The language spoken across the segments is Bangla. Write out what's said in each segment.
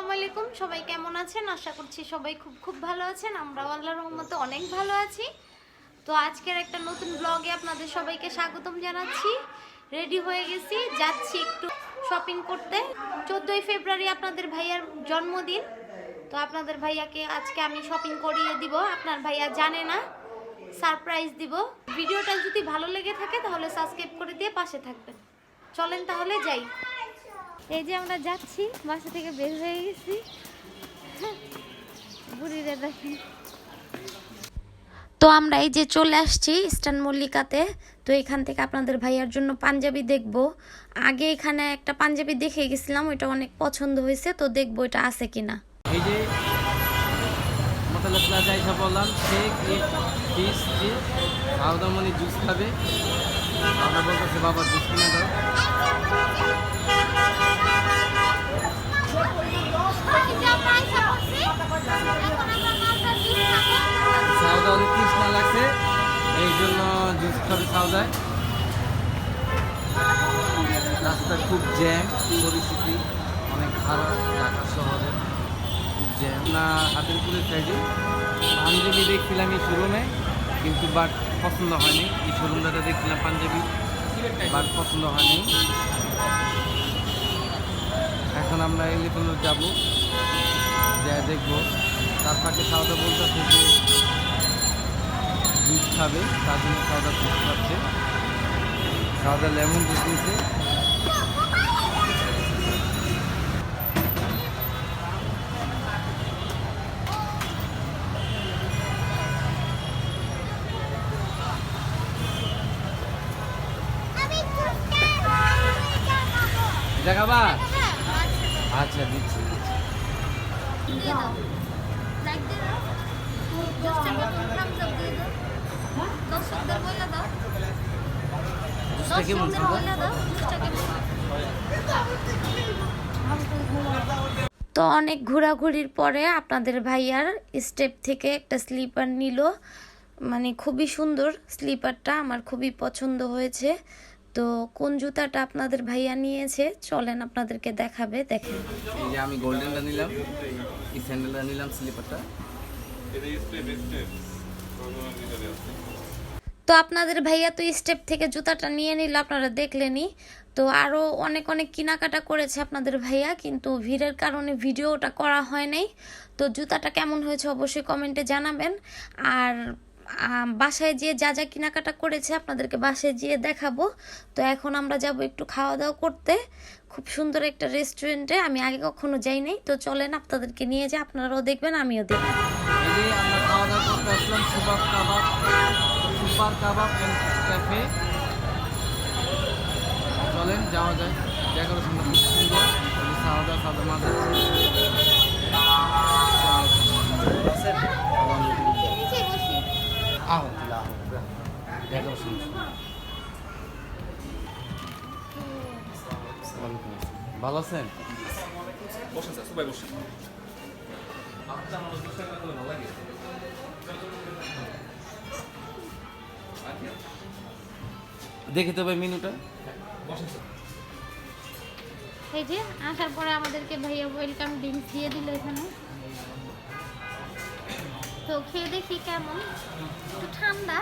আসসালামু আলাইকুম। সবাই কেমন আছেন? আশা করছি সবাই খুব খুব ভালো আছেন। আমরাও আল্লাহর রহমতে অনেক ভালো আছি। তো আজকের একটা নতুন ব্লগে আপনাদের সবাইকে স্বাগতম জানাচ্ছি। রেডি হয়ে গেছি, যাচ্ছি একটু শপিং করতে। 14ই ফেব্রুয়ারি আপনাদের ভাইয়ার জন্মদিন। তো আপনাদের ভাইয়াকে আজকে আমি শপিং করিয়ে দিব। আপনার ভাইয়া জানে না, সারপ্রাইজ দিব। ভিডিওটা যদি ভালো লেগে থাকে তাহলে সাবস্ক্রাইব করে দিয়ে পাশে থাকবেন। চলেন তাহলে যাই। এই যে আমরা যাচ্ছি, বাসা থেকে বের হয়ে গেছি। বুড়িরে দেখেন। তো আমরা এই যে চলে আসছি ইস্টার্ন মল্লিকাতে। তো এখান থেকে আপনাদের ভাইয়ার জন্য পাঞ্জাবি দেখব। আগে এখানে একটা পাঞ্জাবি দেখে গেছিলাম, ওইটা অনেক পছন্দ হয়েছে। তো দেখবো এটা আছে কিনা। এই যে মোতালা প্লাজা এসে বললাম শেক ইট ফিস যে আউদামনি জুস খাবে। আমরা বলতেছে বাবা জুস কিনে দাও। সাউদা অনেক তৃষ্ণা লাগছে, এই জন্য জুস খাবে সাউদায়। রাস্তা খুব জ্যাম, পরিস্থিতি অনেক খারাপ ঢাকা শহরে, খুব জ্যাম। না হাতের পুলের সাইডে পাঞ্জাবি দেখছিলাম এই শোরুমে, কিন্তু বাট পছন্দ হয়নি। এই শোরুমটাতে দেখছিলাম পাঞ্জাবি, বাট পছন্দ হয়নি। এখন আমরা এলিফেন্ট রোড যাবো, যা দেখবো। তার ফাঁকে সাউদা বলতেছে যে জুস খাবে, তার জন্য সাউদা জুস খাচ্ছে। সাউদা লেমন জুস নিয়েছে। দেখাবা? আচ্ছা দিচ্ছি। তো অনেক ঘোরাঘুরির পরে আপনাদের ভাইয়ার স্টেপ থেকে একটা স্লিপার নিল। মানে খুবই সুন্দর স্লিপারটা, আমার খুবই পছন্দ হয়েছে। তো কোন জুতাটা আপনাদের ভাইয়া নিয়েছে চলেন আপনাদেরকে দেখাবে, দেখেন। এই যে আমি গোল্ডেনটা নিলাম, এই স্যান্ডেলটা নিলাম, স্লিপারটা। তো আপনাদের ভাইয়া তো স্টেপ থেকে জুতাটা নিয়ে নিল, আপনারা দেখলেনই। তো আরও অনেক অনেক কেনাকাটা করেছে আপনাদের ভাইয়া, কিন্তু ভিড়ের কারণে ভিডিওটা করা হয় নাই। তো জুতাটা কেমন হয়েছে অবশ্যই কমেন্টে জানাবেন। আর বাসায় যেয়ে যা যা কেনাকাটা করেছে আপনাদেরকে বাসায় যেয়ে দেখাবো। তো এখন আমরা যাব একটু খাওয়া দাওয়া করতে খুব সুন্দর একটা রেস্টুরেন্টে। আমি আগে কখনো যাই নাই, তো চলেন আপনাদেরকে নিয়ে যাই, আপনারাও দেখবেন আমিও দেখব। এই যে আমরা খাওয়া দাওয়া করতে আসলাম সুপার কাবাব ক্যাফে। চলেন যাওয়া যায়, ডেকোরেশনটা খুব সুন্দর। সাদা সাদা মাছ ভালো আছেন? বসেন স্যার, সবাই বসেন। দেখি তো ভাই মেনুটা। এই যে আসার পরে আমাদেরকে ভাইয়া ওয়েলকাম ড্রিঙ্কস দিয়ে দিল এখানে। তো খেয়ে দেখি কেমন, একটু ঠান্ডা।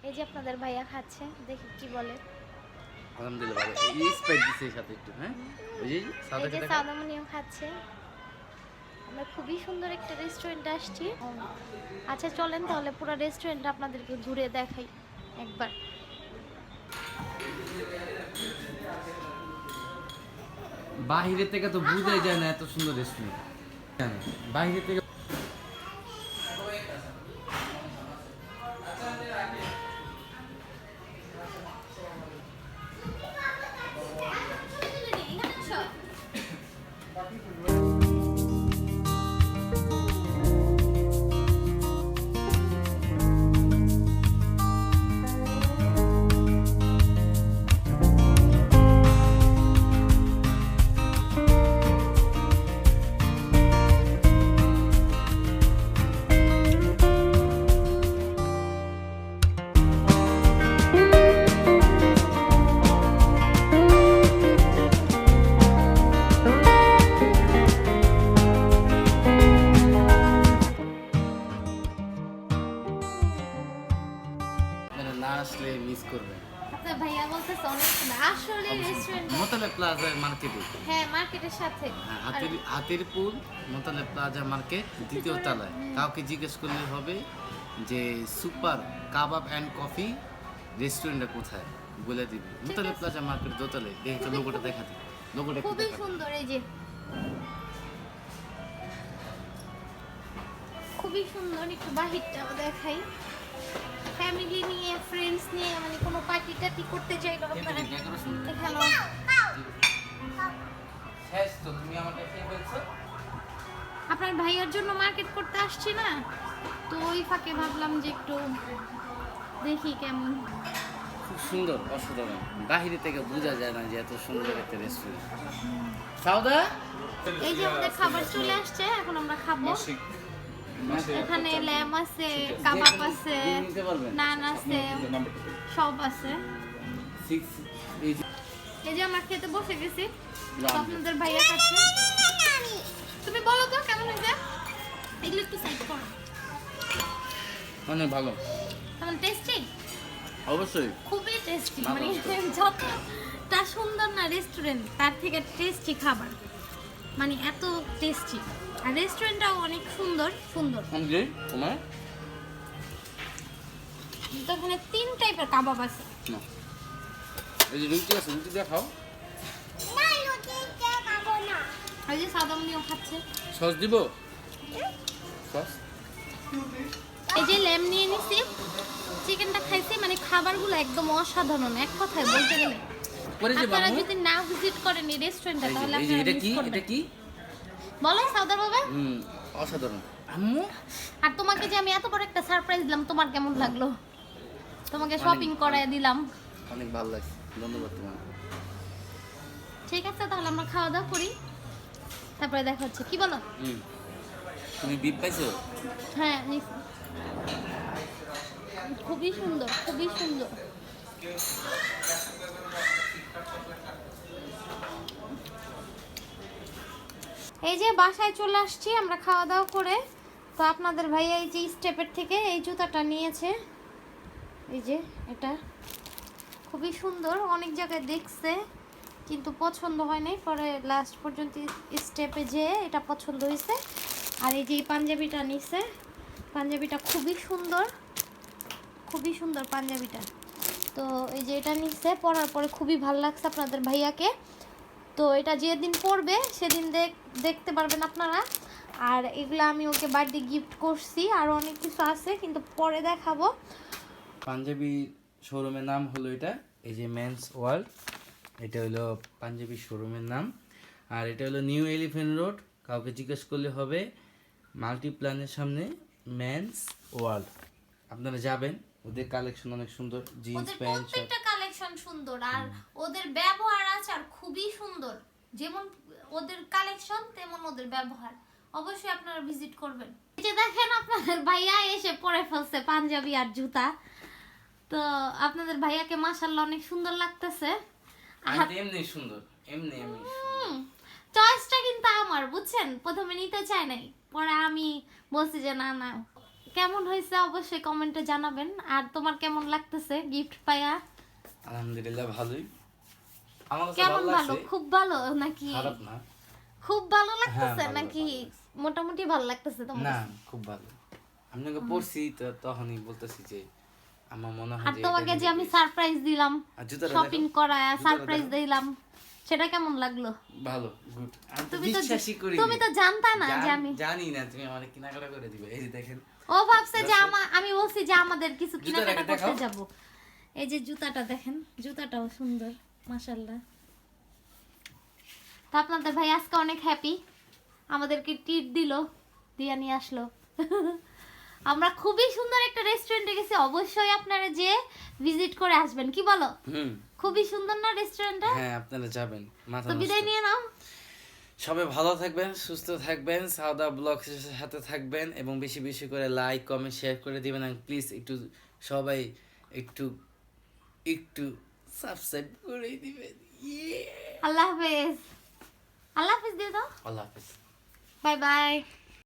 এই যে আপনাদের ভাইয়া খাচ্ছে, দেখি কি বলে। আলহামদুলিল্লাহ ভালো। এই স্পাইস দিছে সাথে একটু, হ্যাঁ ওই যে সাদা এই যে খেতে। সাদামনিও খাচ্ছে। আমরা খুবই সুন্দর একটা রেস্টুরেন্টে আসছি। আচ্ছা চলেন তাহলে পুরো রেস্টুরেন্টটা আপনাদেরকে ঘুরে দেখাই একবার। বাহিরে থেকে তো বুঝাই যায় না এত সুন্দর রেস্টুরেন্ট। বাহিরে থেকে প্লাজা মার্কেটে। হ্যাঁ মার্কেটের সাথে। হ্যাঁ, হাতির পুল মোতালেব প্লাজা মার্কেট দ্বিতীয় তলায়। কাউকে জিজ্ঞেস করলে হবে যে সুপার কাবাব অ্যান্ড কফি রেস্টুরেন্টটা কোথায়, বলে দিবে। মোতালেব প্লাজা মার্কেট দোতলায়। দেখো লোগোটা দেখাতে, লোগোটা একটু খুবই দেখাতে। সুন্দর, এই যে খুবই সুন্দর। একটু বাহিরটাও দেখাই। ফ্যামিলি নিয়ে ফ্রেন্ডস নিয়ে মানে কোনো পার্টি টার্টি করতে চাইলে আপনারা এখানে। শেষ তো, তুমি আমাকে কি বলছো? আপনার ভাইয়ার জন্য মার্কেট করতে আসছি না, তো ওই ফাঁকে ভাবলাম যে একটু দেখি কেমন। খুব সুন্দর, অসাধারণ। বাহিরে থেকে বোঝা যায় না যে এত সুন্দর একটা রেস্টুরেন্ট। সাউদা, এই যে আমাদের খাবার চলে আসছে, এখন আমরা খাবো। মাসিক এখানে ল্যাম আছে, কাবাব আছে, নিতে পারবেন? নান আছে, নাম্বারটা সব আছে। 6 এই যে এই যে আমরা খেতে বসে গেছি, তো রাম। আপনাদের ভাইয়া কাছে তুমি বলো তো কেমন হয়েছে, এগুলো একটু সাইড করো। অনেক ভালো, কেমন টেস্টি? অবশ্যই। খুবই টেস্টি, ভালো মানে তো। যতটা সুন্দর না রেস্টুরেন্ট, তার থেকে টেস্টি খাবার, মানে এত টেস্টি। আর রেস্টুরেন্টটাও অনেক সুন্দর সুন্দর। আমি তোমার তো এখানে 3 টাইপের কাবাব আছে। না, এই যে রুটি আছে, রুটি দিয়ে খাও। আর যে সাদামনিও খাচ্ছে। সস দিব? সস এই যে ল্যাম নিয়ে নিছি, চিকেনটা খাইছি, মানে খাবারগুলো একদম অসাধারণ এক কথায় বলতে গেলে। পরে যে আপনারা বাবু, যদি না ভিজিট করেন এই রেস্টুরেন্টটা, এই যে- তাহলে এই যে আপনারা এটা মিস কি, করবেন। এটা কি? বলো সাউদার বাবা। অসাধারণ। আম্মু আর তোমাকে যে আমি এত বড় একটা সারপ্রাইজ দিলাম, তোমার কেমন লাগলো? তোমাকে শপিং করায় দিলাম। অনেক ভালো লাগছে, ধন্যবাদ তোমার। ঠিক আছে, তাহলে আমরা খাওয়া দাওয়া করি, তারপরে দেখা হচ্ছে। কি বলো? তুমি বিপ পাইছো? হ্যাঁ নিছি। খুবই সুন্দর, খুবই সুন্দর। এই যে বাসায় চলে আসছি আমরা খাওয়া দাওয়া করে। তো আপনাদের ভাইয়া এই যে স্টেপের থেকে এই জুতাটা নিয়েছে, এই যে এটা খুবই সুন্দর। অনেক জায়গায় দেখছে কিন্তু পছন্দ হয় নাই, পরে লাস্ট পর্যন্ত স্টেপে যেয়ে এটা পছন্দ হয়েছে। আর এই যে এই পাঞ্জাবিটা নিছে, পাঞ্জাবিটা খুবই সুন্দর, খুবই সুন্দর পাঞ্জাবিটা। তো এই যে এটা নিচ্ছে, পরার পরে খুবই ভালো লাগছে আপনাদের ভাইয়াকে। তো এটা যেদিন পরবে সেদিন দেখতে পারবেন আপনারা। আর এগুলো আমি ওকে বার্থডে গিফট করছি, আর অনেক কিছু আছে কিন্তু পরে দেখাবো। পাঞ্জাবি শোরুমের নাম হলো এটা, এই যে মেন্স ওয়ার্ল্ড, এটা হলো পাঞ্জাবি শোরুমের নাম। আর এটা হলো নিউ এলিফ্যান্ট রোড, কাউকে জিজ্ঞেস করলে হবে মাল্টিপ্ল্যানের সামনে মেন্স ওয়ার্ল্ড। আপনারা যাবেন, ওদের কালেকশন অনেক সুন্দর, জিন্স ওদের প্যান্ট শার্ট। প্রত্যেকটা কালেকশন সুন্দর, আর ওদের ব্যবহার আচার খুবই সুন্দর। যেমন ওদের কালেকশন তেমন ওদের ব্যবহার। অবশ্যই আপনারা ভিজিট করবেন। এই যে দেখেন আপনাদের ভাইয়া এসে পরে ফেলছে পাঞ্জাবি আর জুতা। তো আপনাদের ভাইয়াকে মাশাআল্লাহ অনেক সুন্দর লাগতেছে। আর এমনি সুন্দর, এমনি এমনি চয়েসটা কিন্তু আমার, বুঝছেন, প্রথমে নিতে চাই নাই, পরে আমি বলছি যে না না। কেমন হয়েছে অবশ্যই কমেন্টে জানাবেন। আর তোমার কেমন লাগতেছে গিফট পায়া? আলহামদুলিল্লাহ ভালোই। আমার কাছে কেমন ভালো ভালো? লাগছে, খুব ভালো নাকি খারাপ না। খুব ভালো লাগতেছে ভালো, নাকি ভালো মোটামুটি ভালো লাগতেছে তোমার না, কাছে? খুব ভালো। আমি যখন পড়ছি তো তখনই বলতেছি যে আমার মনে হয় আর যে তোমাকে এটা যে আমি নিলে সারপ্রাইজ দিলাম, আর জুতাটা শপিং দেখো, করায় জুতাটা সারপ্রাইজ দেখো। দিলাম, সেটা কেমন লাগলো? ভালো, গুড। আমি তো তুমি তো বিশ্বাসই করি তুমি তো জানতা না যে আমি জানি না তুমি আমারে কেনাকাটা করে দিবে। এই যে দেখেন, ও ভাবছে যে আমি বলছি যে আমাদের কিছু কেনাকাটা জুতাটাকে করতে দেখাও। যাব। এই যে জুতাটা দেখেন, জুতাটাও সুন্দর মাশাআল্লাহ। তো আপনাদের ভাই আজকে অনেক হ্যাপি, আমাদেরকে ট্রিট দিল, দিয়া নিয়ে আসলো। আমরা খুবই সুন্দর একটা রেস্টুরেন্টে গেছি, অবশ্যই আপনারা যে ভিজিট করে আসবেন। কি বলো? খুবই সুন্দর না রেস্টুরেন্টটা? হ্যাঁ আপনারা যাবেন, মাথা তো বিদায় নষ্ট। নিয়ে নাও। সবাই ভালো থাকবেন, সুস্থ থাকবেন, সাউদা ব্লগসের সাথে থাকবেন, এবং বেশি বেশি করে লাইক কমেন্ট শেয়ার করে দিবেন। আর প্লিজ একটু সবাই একটু একটু সাবস্ক্রাইব করে দিবেন। আল্লাহ হাফেজ। আল্লাহ হাফেজ দিয়ে দাও। আল্লাহ হাফেজ। Bye bye.